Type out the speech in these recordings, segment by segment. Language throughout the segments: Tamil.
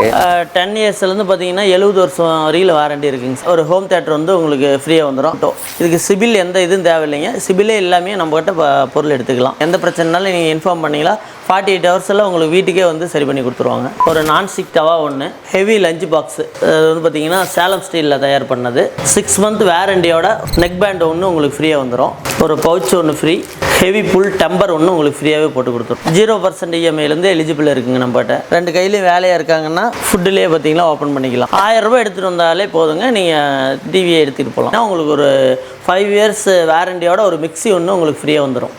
இருக்குது? 10 இயர்ஸ்லேருந்து பார்த்தீங்கன்னா 70 வருஷம் வரையில் வாரண்டி இருக்குங்க சார். ஒரு ஹோம் தேட்டர் வந்து உங்களுக்கு ஃப்ரீயாக வந்துடும். இதுக்கு சிபில் எந்த இதுவும் தேவையில்லைங்க. சிபிலே எல்லாமே நம்மகிட்ட பொருள் எடுத்துக்கலாம். எந்த பிரச்சனைனாலும் நீங்கள் இன்ஃபார்ம் பண்ணிங்களா 48 ஹவர்ஸில் உங்களுக்கு வீட்டுக்கே வந்து சரி பண்ணி கொடுத்துருவாங்க. ஒரு நான்ஸ்டிக் தவா ஒன்று, ஹெவி லஞ்ச் பாக்ஸு, அது வந்து பார்த்தீங்கன்னா சேலம் ஸ்டீலில் தயார் பண்ணது. 6 மந்த் வாரண்டியோட நெக் பேண்ட் ஒன்று உங்களுக்கு ஃப்ரீயாக வந்துடும். ஒரு பவுச் ஒன்று ஃப்ரீ, ஹெவி புல் டம்பர் ஒன்று உங்களுக்கு ஃப்ரீயாகவே போட்டு கொடுத்துரும். 0% இஎம்ஐலேருந்து எலிஜிபிள் இருக்குங்க நம்மகிட்ட. 2 கையிலையும் வேலையாக இருக்காங்கன்னா ஃபுட்டுலேயே பார்த்தீங்கன்னா ஓப்பன் பண்ணிக்கலாம். 1000 ரூபாய் எடுத்துகிட்டு வந்தாலே போதுங்க, நீங்கள் டிவியை எடுத்துகிட்டு போகலாம். உங்களுக்கு ஒரு 5 இயர்ஸ் வாரண்டியோட ஒரு மிக்ஸி ஒன்று உங்களுக்கு ஃப்ரீயாக வந்துடும்.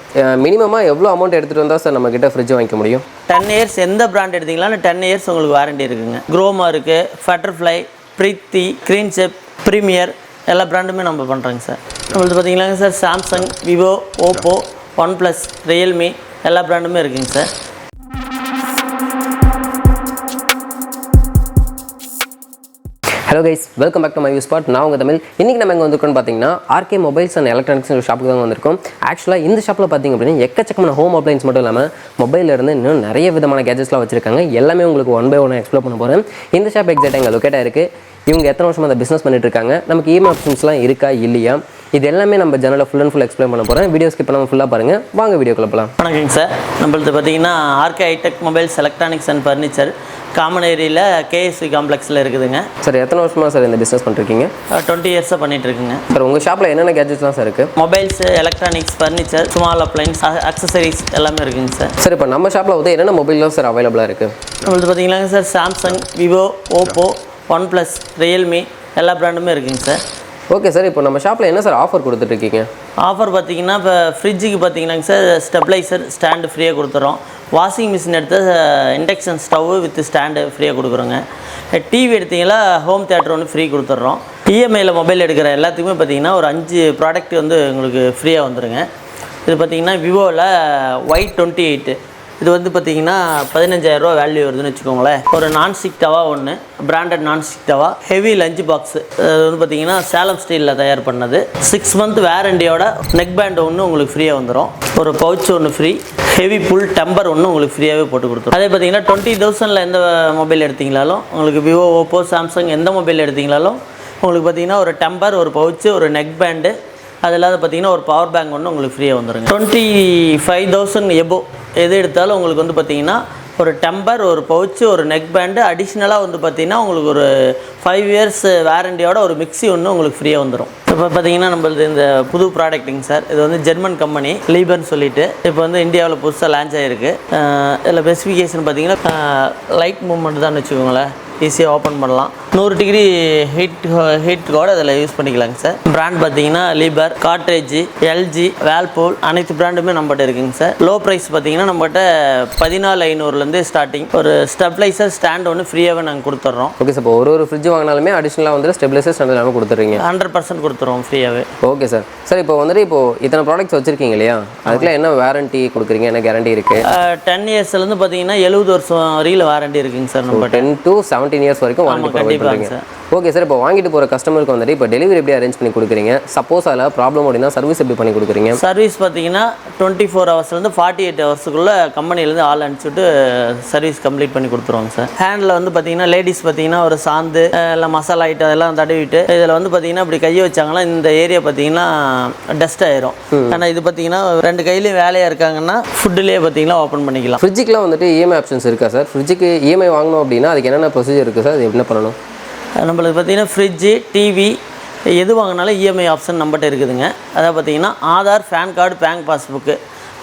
மினிமமாக எவ்வளோ அமௌண்ட் எடுத்துகிட்டு வந்தால் சார் நம்மக்கிட்ட ஃப்ரிட்ஜ் வாங்கிக்க முடியும்? 10 இயர்ஸ் எந்த பிராண்ட் எடுத்தீங்களாலும் 10 இயர்ஸ் உங்களுக்கு வாரண்டி இருக்குங்க. குரோமா இருக்குது, பட்டர்ஃப்ளை, பிரீத்தி, க்ரீன்செப், ப்ரீமியர் எல்லா பிராண்டுமே நம்ம பண்ணுறோங்க சார். நம்மளுக்கு பார்த்தீங்கன்னாங்க sir Samsung, Vivo, Oppo, OnePlus, Realme எல்லா பிராண்டுமே இருக்குங்க sir. Hello guys, welcome back to my spot. நான் உங்கள் தமிழ். இன்றைக்கி நம்ம எங்கே வந்திருக்கோம்னு பார்த்தீங்கன்னா ஆர்கே மொபைல்ஸ் அண்ட் எலக்ட்ரானிக்ஸ் ஷாப்புக்கு தான் வந்திருக்கோம். ஆக்சுவலாக இந்த ஷாப்பில் பார்த்திங்க அப்படின்னா எக்கச்சக்கமான ஹோம் அப்ளைன்ஸ் மட்டும் இல்லாமல் மொபைலிருந்து இன்னும் நிறைய விதமான கேஜெட்ஸ்லாம் வச்சுருக்காங்க. எல்லாமே உங்களுக்கு ஒன் பை ஒன் எக்ஸ்ப்ளோர் பண்ண போகிறேன். இந்த ஷாப் எக்ஸாக்டாக எங்கள் லொக்கேட்டாக இருக்குது. இவங்க எத்தனை வருஷமாக அந்த பிஸ்னஸ் பண்ணிட்டு இருக்காங்க, நமக்கு இஎம்ஐ ஆப்ஷன்ஸ்லாம் இருக்கா இல்லையா, இது எல்லாமே நம்ம சேனலில் ஃபுல் அண்ட் ஃபுல் எக்ஸ்பிளைன் பண்ண போகிறேன். வீடியோ ஸ்கிப் பண்ணாமல் ஃபுல்லாக பாருங்கள். வாங்க வீடியோக்குள்ள போகலாம். வணக்கங்க சார். நம்மளுக்கு பார்த்தீங்கன்னா RK hitech mobiles electronics and furniture common ஏரியில் கேஎஸ்வி காம்ப்ளெக்ஸில் இருக்குதுங்க. சார் எத்தனை வருஷமாக சார் இந்த பிஸ்னஸ் பண்ணிருக்கீங்க? 20 இயர்ஸாக பண்ணிட்டு இருக்குங்க. சார் உங்கள் ஷாப்பில் என்னென்ன கேஜெட்ஸ்லாம் சார் இருக்குது? Mobiles, electronics, furniture, small appliance, accessories எல்லாமே இருக்குங்க சார். சார் இப்போ நம்ம ஷாப்பில் வந்து என்னென்ன மொபைல்லாம் சார் அவைலபிளாக இருக்குது? நம்மளுக்கு பார்த்தீங்கன்னா sir Samsung, Vivo, Oppo, OnePlus, Realme எல்லா பிராண்டுமே இருக்குங்க சார். ஓகே சார், இப்போ நம்ம ஷாப்பில் என்ன சார் ஆஃபர் கொடுத்துட்ருக்கீங்க? ஆஃபர் பார்த்தீங்கன்னா இப்போ ஃப்ரிட்ஜுக்கு பார்த்தீங்கன்னாங்க சார் ஸ்டெப்லைசர் ஸ்டாண்டு ஃப்ரீயாக கொடுத்துறோம். வாஷிங் மிஷின் எடுத்து இண்டக்ஷன் ஸ்டவ் வித் ஸ்டாண்டு ஃப்ரீயாக கொடுக்குறோங்க. டிவி எடுத்திங்கன்னா ஹோம் தேட்டர் ஒன்று ஃப்ரீ கொடுத்துட்றோம். இஎம்ஐயில் மொபைல் எடுக்கிற எல்லாத்துக்குமே பார்த்தீங்கன்னா ஒரு 5 ப்ராடக்ட் வந்து உங்களுக்கு ஃப்ரீயாக வந்துடுங்க. இது பார்த்தீங்கன்னா விவோவில் Y28 இது வந்து பார்த்தீங்கன்னா 15,000 ரூபா வேல்யூ வருதுன்னு வச்சுக்கோங்களேன். ஒரு நான்ஸ்டிக் தவா ஒன்று, பிராண்டட் நான்ஸ்டிக் தவா, ஹெவி லஞ்ச் பாக்ஸு, அது வந்து பார்த்தீங்கன்னா சேலம் ஸ்டீலில் தயார் பண்ணது. 6 மந்த் வாரண்டியோட நெக் பேண்ட் ஒன்று உங்களுக்கு ஃப்ரீயாக வந்துடும். ஒரு பவுச் ஒன்று ஃப்ரீ, ஹெவி புல் டம்பர் ஒன்று உங்களுக்கு ஃப்ரீயாகவே போட்டு கொடுத்துரும். அதே பார்த்தீங்கன்னா 20,000 எந்த மொபைல் எடுத்தீங்களாலும் உங்களுக்கு விவோ, ஓப்போ, சாம்சங் எந்த மொபைல் எடுத்தீங்களாலும் உங்களுக்கு பார்த்தீங்கன்னா ஒரு டம்பர், ஒரு பவுச்சு, ஒரு நெக் பேண்டு, அது இல்லாத பார்த்தீங்கன்னா ஒரு பவர் பேங்க் ஒன்று உங்களுக்கு ஃப்ரீயாக வந்துடுங்க. 25,000 எபோ எது எடுத்தாலும் உங்களுக்கு வந்து பார்த்தீங்கன்னா ஒரு டம்பர், ஒரு பவுச்சு, ஒரு நெக் பேண்டு, அடிஷ்னலாக வந்து பார்த்தீங்கன்னா உங்களுக்கு ஒரு 5 இயர்ஸ் வாரண்டியோட ஒரு மிக்ஸி ஒன்று உங்களுக்கு ஃப்ரீயாக வந்துடும். இப்போ பார்த்தீங்கன்னா நம்மளது இந்த புது ப்ராடக்ட்டுங்க சார். இது வந்து ஜெர்மன் கம்பெனி லீபர்னு சொல்லிட்டு இப்போ வந்து இந்தியாவில் புதுசாக லான்ச் ஆகிருக்கு. இதில் ஸ்பெசிஃபிகேஷன் பார்த்தீங்கன்னா லைட் மூவ்மெண்ட் தான் வச்சுக்கோங்களேன், ஈஸியாக ஓப்பன் பண்ணலாம். 100 டிகிரி ஹீட் கூட அதில் யூஸ் பண்ணிக்கலாங்க சார். பிராண்ட் பார்த்தீங்கன்னா லீபர், காட்ரேஜ், எல்ஜி, வேல்பூல் அனைத்து பிராண்டுமே நம்மகிட்ட இருக்குங்க சார். லோ ப்ரைஸ் பார்த்தீங்கன்னா நம்மகிட்ட 14,500லேருந்து ஸ்டார்டிங். ஒரு ஸ்டெப்லைசர் ஸ்டாண்ட் ஒன்று ஃப்ரீயாகவே நாங்கள் கொடுத்துட்றோம். ஓகே சார், இப்போ ஒரு ஃப்ரிட்ஜ் வாங்கினாலுமே அடிஷனலாக வந்து ஸ்டெபிலைசர் ஸ்டாண்ட் எல்லாமே கொடுத்துட்றீங்க? 100% கொடுத்துருவோம் ஃப்ரீயாகவே. Okay sir. சார் இப்போ வந்துட்டு இத்தனை ப்ராடக்ட்ஸ் வச்சுருக்கீங்க இல்லையா, அதுக்குலாம் என்ன வாரண்டி கொடுக்குறீங்க, என்ன கேரண்டி இருக்குது? 10 இயர்ஸ்லேருந்து பார்த்தீங்கன்னா 70 வருஷம் வரையில் வாரண்டி இருக்குங்க சார். நம்ம 10 to 17 இயர்ஸ் வரைக்கும் வாரண்டி ப்ரொவைட் பண்ணுறீங்க. ஓகே சார், இப்போ வாங்கிட்டு போகிற கஸ்டமருக்கு வந்துட்டு இப்போ டெலிவரி எப்படி அரேஞ்ச் பண்ணி கொடுக்குறீங்க? சப்போஸ் அதில் ப்ராப்ளம் அப்படின்னா சர்வீஸ் எப்படி பண்ணி கொடுக்குறீங்க? சர்வீஸ் பார்த்தீங்கன்னா 24 ஹவர்ஸ்லேருந்து 48 ஹவர்ஸுக்குள்ளே கம்பெனிலேருந்து ஆள் அனுப்பிச்சுட்டு சர்வீஸ் கம்ப்ளீட் பண்ணி கொடுத்துருவாங்க சார். ஹேண்டில் வந்து பார்த்தீங்கன்னா லேடிஸ் பார்த்தீங்கன்னா ஒரு சாந்து இல்லை மசாலா ஐட்டம் அதெல்லாம் தடவிட்டு இதில் வந்து பார்த்தீங்கன்னா இப்படி கையை வச்சாங்கன்னா இந்த ஏரியா பார்த்தீங்கன்னா டஸ்ட் ஆயிரும். ஆனால் இது பார்த்தீங்கன்னா 2 கையிலையும் வேலையாக இருக்காங்கன்னா ஃபுட்டுலேயே பார்த்தீங்கன்னா ஓப்பன் பண்ணிக்கலாம். ஃப்ரிட்ஜுக்குலாம் வந்துட்டு இஎம்ஐ ஆப்ஷன்ஸ் இருக்கா சார்? ஃப்ரிட்ஜுக்கு இஎம்ஐ வாங்கணும் அப்படின்னா அதுக்கு என்னென்ன ப்ரொசீஜர் இருக்குது சார்? அது என்ன பண்ணணும்? நம்மளுக்கு பார்த்தீங்கன்னா ஃப்ரிட்ஜு, டிவி எது வாங்கினாலும் இஎம்ஐ ஆப்ஷன் நம்மகிட்ட இருக்குதுங்க. அதாவது பார்த்தீங்கன்னா Aadhaar, PAN card, bank passbook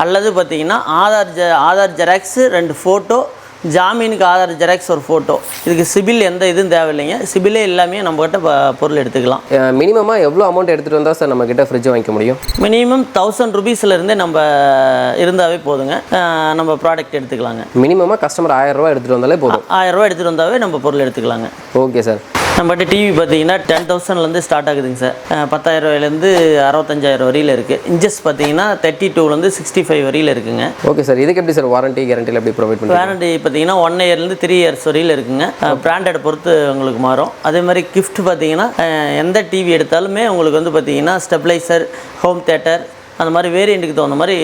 அல்லது பார்த்தீங்கன்னா ஆதார் ஜெராக்ஸு 2 ஃபோட்டோ, ஜாமீனுக்கு ஆதார் ஜெராக்ஸ் ஒரு ஃபோட்டோ. இதுக்கு சிபில் எந்த இதுவும் தேவையில்லைங்க. சிபிலே எல்லாமே நம்மகிட்ட பொருள் எடுத்துக்கலாம். மினிமமாக எவ்வளோ அமௌண்ட் எடுத்துகிட்டு வந்தால் சார் நம்மக்கிட்ட ஃப்ரிட்ஜ் வாங்கிக்க முடியும்? மினிமம் 1000 ருபீஸ்லேருந்தே நம்ம இருந்தாவே போதுங்க, நம்ம ப்ராடக்ட் எடுத்துக்கலாங்க. மினிமமாக கஸ்டமர் 1000 ரூபா எடுத்துகிட்டு வந்தாலே போதும். 1000 ரூபா எடுத்துகிட்டு வந்தாவே நம்ம பொருள் எடுத்துக்கலாங்க. Okay sir. நம்மகிட்ட டிவி பார்த்தீங்கன்னா 10,000லேருந்து ஸ்டார்ட் ஆகுதுங்க சார். 10,000 ரூபாயிலேருந்து 65,000 வரையில் இருக்குது. இன்ச்சஸ் பார்த்தீங்கன்னா 32லேருந்து 65 வரையில் இருக்குங்க. ஓகே சார், இதுக்கு எப்படி சார் வாரண்டி கேரண்டியில் எப்படி ப்ரொவைட் பண்ணுறீங்க? வாரண்டி பார்த்தீங்கன்னா 1 இயர்லேருந்து 3 இயர்ஸ் வரையில் இருக்குங்க. பிராண்டட் பொறுத்து உங்களுக்கு மாறும். அதே மாதிரி கிஃப்ட் பார்த்தீங்கன்னா எந்த டிவி எடுத்தாலுமே உங்களுக்கு வந்து பார்த்தீங்கன்னா ஸ்டெப்லைசர், ஹோம் தேட்டர் அந்த மாதிரி வேரியண்ட்டுக்கு தகுந்த மாதிரி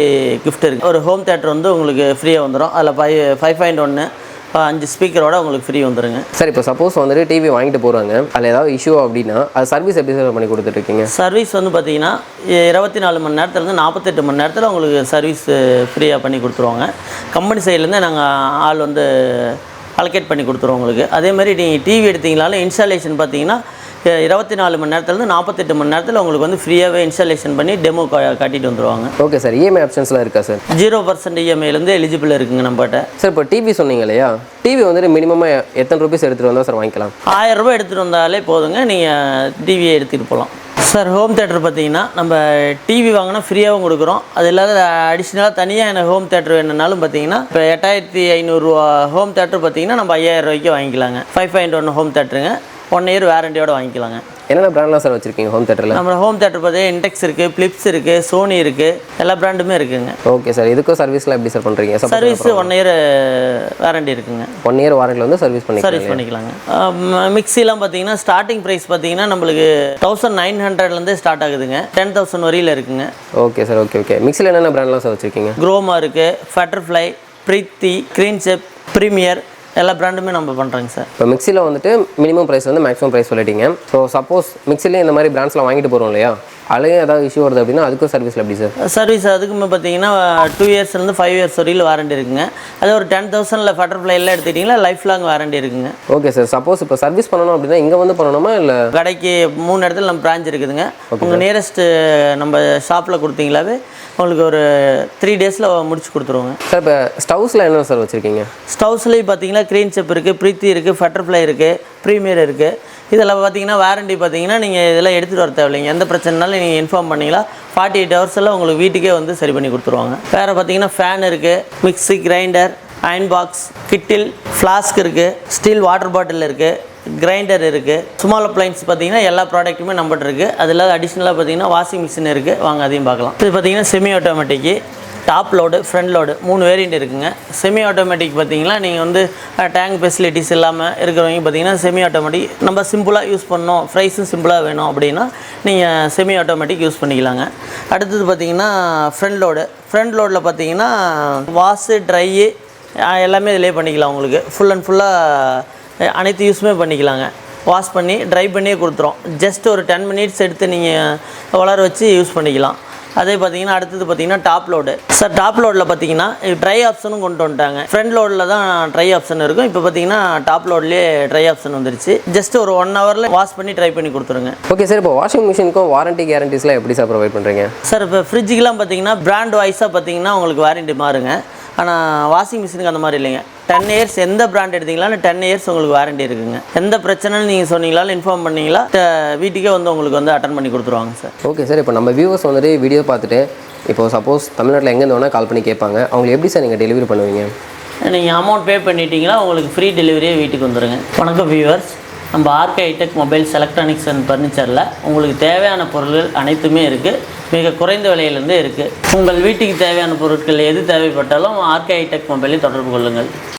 கிஃப்ட் இருக்குது. ஒரு ஹோம் தேட்டர் வந்து உங்களுக்கு ஃப்ரீயாக வந்துடும். அதில் 5.1 5 ஸ்பீக்கரோட உங்களுக்கு ஃப்ரீ வந்துருங்க. சார் இப்போ சப்போஸ் வந்துட்டு டிவி வாங்கிட்டு போகிறாங்க, அதில் ஏதாவது இஷ்யூ அப்படின்னா அது சர்வீஸ் எப்படி சார் பண்ணி கொடுத்துட்ருக்கீங்க? சர்வீஸ் வந்து பார்த்தீங்கன்னா 24 மணி நேரத்துலேருந்து 48 மணி நேரத்தில் உங்களுக்கு சர்வீஸ் ஃப்ரீயாக பண்ணி கொடுத்துருவாங்க. கம்பெனி சைட்லேருந்து நாங்கள் ஆள் வந்து அலோகேட் பண்ணி கொடுத்துருவோம் உங்களுக்கு. அதேமாதிரி நீங்கள் டிவி எடுத்தீங்கனாலும் இன்ஸ்டாலேஷன் பார்த்தீங்கன்னா 24 மணி நேரத்துலேருந்து 48 மணி நேரத்தில் உங்களுக்கு வந்து ஃப்ரீயாகவே இன்ஸ்டாலேஷன் பண்ணி டெமோ காட்டிட்டு வந்துடுவாங்க. ஓகே சார், இஎம்ஐ ஆப்ஷன்ஸ்லாம் இருக்கா சார்? 0% இஎம்ஐலேருந்து எலிஜிபிள் இருக்குங்க நம்மகிட்ட. சார் இப்போ டிவி சொன்னீங்க இல்லையா, டிவி வந்துட்டு மினிமமாக எத்தனை ருபீஸ் எடுத்துகிட்டு வந்தால் சார் வாங்கிக்கலாம்? 1000 ரூபாய் எடுத்துகிட்டு வந்தாலே போதுங்க, நீங்கள் டிவியை எடுத்துகிட்டு போகலாம். சார் ஹோம் தேட்டர் பார்த்தீங்கன்னா நம்ம டிவி வாங்கினா ஃப்ரீயாகவும் கொடுக்குறோம். அது இல்லாத அடிஷ்னலாக தனியாக எனக்கு ஹோம் தேட்டர் வேணுனாலும் பார்த்தீங்கன்னா இப்போ 8500 ரூபா ஹோம் தேட்டர் பார்த்தீங்கன்னா நம்ம 5000 ரூபாய்க்கு வாங்கிக்கலாங்க. 5.1 ஹோம் தேட்டருங்க, 1 இயர் வாரண்டியோடு வாங்கிக்கலாங்க. என்னென்ன பிராண்ட்லாம் சார் வச்சுருக்கீங்க ஹோம் தேட்டரில்? நம்ம ஹோம் தேட்டர் பார்த்தீங்கன்னா இன்டெக்ஸ் இருக்குது, பிலிப்ஸ் இருக்குது, சோனி இருக்குது, எல்லா பிராண்டுமே இருக்குதுங்க. ஓகே சார், இதுக்கும் சர்வீஸ்லாம் எப்படி சார் பண்ணுறீங்க? சர்வீஸ் 1 இயர் வாரண்டி இருக்குங்க. 1 இயர் வாரண்டியில் வந்து சர்வீஸ் பண்ணிக்கலாங்க. மிக்சிலாம் பார்த்தீங்கன்னா ஸ்டார்டிங் ப்ரைஸ் பார்த்தீங்கன்னா நம்மளுக்கு 1900லேருந்து ஸ்டார்ட் ஆகுதுங்க, 10,000 வரையில் இருக்குங்க. Okay sir, okay. மிக்சியில் என்னென்ன பிராண்ட்லாம் சார் வச்சுருக்கீங்க? குரோமா இருக்குது, பட்டர்ஃப்ளை, பிரீத்தி, கிரீன் செப், ப்ரீமியர், எல்லா பிராண்டுமே நம்ம பண்ணுறோங்க சார். இப்போ மிக்சியில் வந்துட்டு மினிமம் ப்ரைஸ் வந்து மேக்ஸிமம் ப்ரைஸ் சொல்லிட்டீங்க. ஸோ சப்போஸ் மிக்சிலே இந்த மாதிரி பிராண்ட்ஸ்லாம் வாங்கிட்டு போகிறோம் இல்லையா, அதுலேயும் ஏதாவது இஷ்யூ வருது அப்படின்னா அதுக்கும் சர்வீஸில் எப்படி சார்? சர்வீஸ் அதுக்குமே பார்த்தீங்கன்னா 2 இயர்ஸ்லேருந்து 5 இயர்ஸ் வரையில் வாரண்டி இருக்குங்க. அது ஒரு 10,000 பட்டர்ஃப்ளைலாம் எடுத்துக்கிட்டிங்கன்னா லைஃப் லாங் வாரண்டி இருக்குங்க. ஓகே சார், சப்போஸ் இப்போ சர்வீஸ் பண்ணணும் அப்படின்னா இங்கே வந்து பண்ணணுமா இல்லை? கடைக்கு 3 இடத்துல நம்ம பிரான்ச் இருக்குதுங்க. உங்கள் நியரஸ்ட்டு நம்ம ஷாப்பில் கொடுத்தீங்களாவே உங்களுக்கு ஒரு 3 டேஸில் முடிச்சு கொடுத்துருவோங்க. சார் இப்போ ஸ்டவ்ஸில் என்ன சார் வச்சுருக்கீங்க? ஸ்டவ்ஸ்லேயும் பார்த்தீங்கன்னா க்ரீன் செப் இருக்குது, பிரீத்தி இருக்குது, பட்டர்ஃப்ளை இருக்குது, ப்ரீமியர் இருக்குது. இதெல்லாம் பார்த்தீங்கன்னா வாரண்டி பார்த்தீங்கன்னா நீங்கள் இதெல்லாம் எடுத்துகிட்டு வர தேவையில்லைங்க. எந்த பிரச்சனைனாலும் நீங்கள் இன்ஃபார்ம் பண்ணிங்களா 48 ஹவர்ஸில் உங்களுக்கு வீட்டுக்கே வந்து சரி பண்ணி கொடுத்துருவாங்க. வேறு பார்த்தீங்கன்னா ஃபேன் இருக்குது, mixie, grinder, iron box, kettle, flask இருக்குது, ஸ்டீல் வாட்டர் பாட்டில் இருக்குது, கிரைண்டர் இருக்குது. ஸ்மால் அப்ளைன்ஸ் பார்த்தீங்கன்னா எல்லா ப்ராடக்ட்டுமே நம்மகிட்ட இருக்குது. அது இல்லாத அடிஷ்னலாக பார்த்தீங்கன்னா வாஷிங் மிஷின் இருக்குது, வாங்க அதையும் பார்க்கலாம். இது பார்த்தீங்கன்னா semi automatic, top load, front load 3 variant இருக்குங்க. செமி ஆட்டோமேட்டிக் பார்த்தீங்கன்னா நீங்கள் வந்து டேங்க் ஃபெசிலிட்டிஸ் இல்லாமல் இருக்கிறவங்க பார்த்தீங்கன்னா செமி ஆட்டோமேட்டிக் நம்ம சிம்பிளாக யூஸ் பண்ணோம், ப்ரைஸும் சிம்பிளாக வேணும் அப்படின்னா நீங்கள் செமி ஆட்டோமேட்டிக் யூஸ் பண்ணிக்கலாங்க. அடுத்தது பார்த்தீங்கன்னா ஃப்ரண்ட் லோடில் பார்த்தீங்கன்னா வாஷு, ட்ரையு எல்லாமே இதிலே பண்ணிக்கலாம். உங்களுக்கு ஃபுல் அண்ட் ஃபுல்லாக அனைத்து யூஸுமே பண்ணிக்கலாங்க. வாஷ் பண்ணி ட்ரை பண்ணியே கொடுத்துரும். ஜஸ்ட் ஒரு 10 மினிட்ஸ் எடுத்து நீங்கள் வளர வச்சு யூஸ் பண்ணிக்கலாம். அதே பார்த்தீங்கன்னா அடுத்தது பார்த்தீங்கன்னா டாப் லோடு. சார் டாப் லோடில் பார்த்தீங்கன்னா ட்ரை ஆப்ஷனும் கொண்டு வந்துட்டாங்க. ஃப்ரண்ட் லோடில் தான் ட்ரை ஆப்ஷன் இருக்கும். இப்போ பார்த்தீங்கன்னா டாப் லோட்லேயே ட்ரை ஆப்ஷன் வந்துருச்சு. ஜஸ்ட் ஒரு 1 ஹவரில் வாஷ் பண்ணி ட்ரை பண்ணி கொடுத்துருங்க. ஓகே சார், இப்போ வாஷிங் மிஷினுக்கும் வாரண்டி கேரண்டிஸ்லாம் எப்படி சார் ப்ரொவைட் பண்ணுறீங்க? சார் இப்போ ஃப்ரிட்ஜுக்கெலாம் பார்த்தீங்கன்னா பிராண்ட் வைஸாக பார்த்தீங்கன்னா உங்களுக்கு வாரண்டி மாறுங்க. ஆனால் வாஷிங் மிஷினுக்கு அந்த மாதிரி இல்லைங்க. 10 இயர்ஸ் எந்த பிராண்ட் எடுத்தீங்களாலும் 10 இயர்ஸ் உங்களுக்கு வாரண்டி இருக்குங்க. எந்த பிரச்சனைன்னு நீங்கள் சொன்னீங்களாலும் இன்ஃபார்ம் பண்ணிங்களா வீட்டுக்கே வந்து உங்களுக்கு வந்து அட்டன் பண்ணி கொடுத்துருவாங்க சார். ஓகே சார், இப்போ நம்ம வியூவர்ஸ் வந்துட்டு வீடியோ பார்த்துட்டு இப்போ சப்போஸ் தமிழ்நாட்டில் எங்கேருந்து வேணால் கால் பண்ணி கேட்பாங்க, அவங்களுக்கு எப்படி சார் நீங்கள் டெலிவரி பண்ணுவீங்க? நீங்கள் அமௌண்ட் பே பண்ணிட்டீங்களா உங்களுக்கு ஃப்ரீ டெலிவரியே வீட்டுக்கு வந்துடுங்க. வணக்கம் வியூவர்ஸ், நம்ம RK hitech mobiles electronics and ஃபர்னிச்சரில் உங்களுக்கு தேவையான பொருட்கள் அனைத்துமே இருக்குது. மிக குறைந்த விலையிலேருந்தே இருக்குது. உங்கள் வீட்டுக்கு தேவையான பொருட்கள் எது தேவைப்பட்டாலும் ஆர்கே ஹைடெக் மொபைலை தொடர்பு கொள்ளுங்கள்.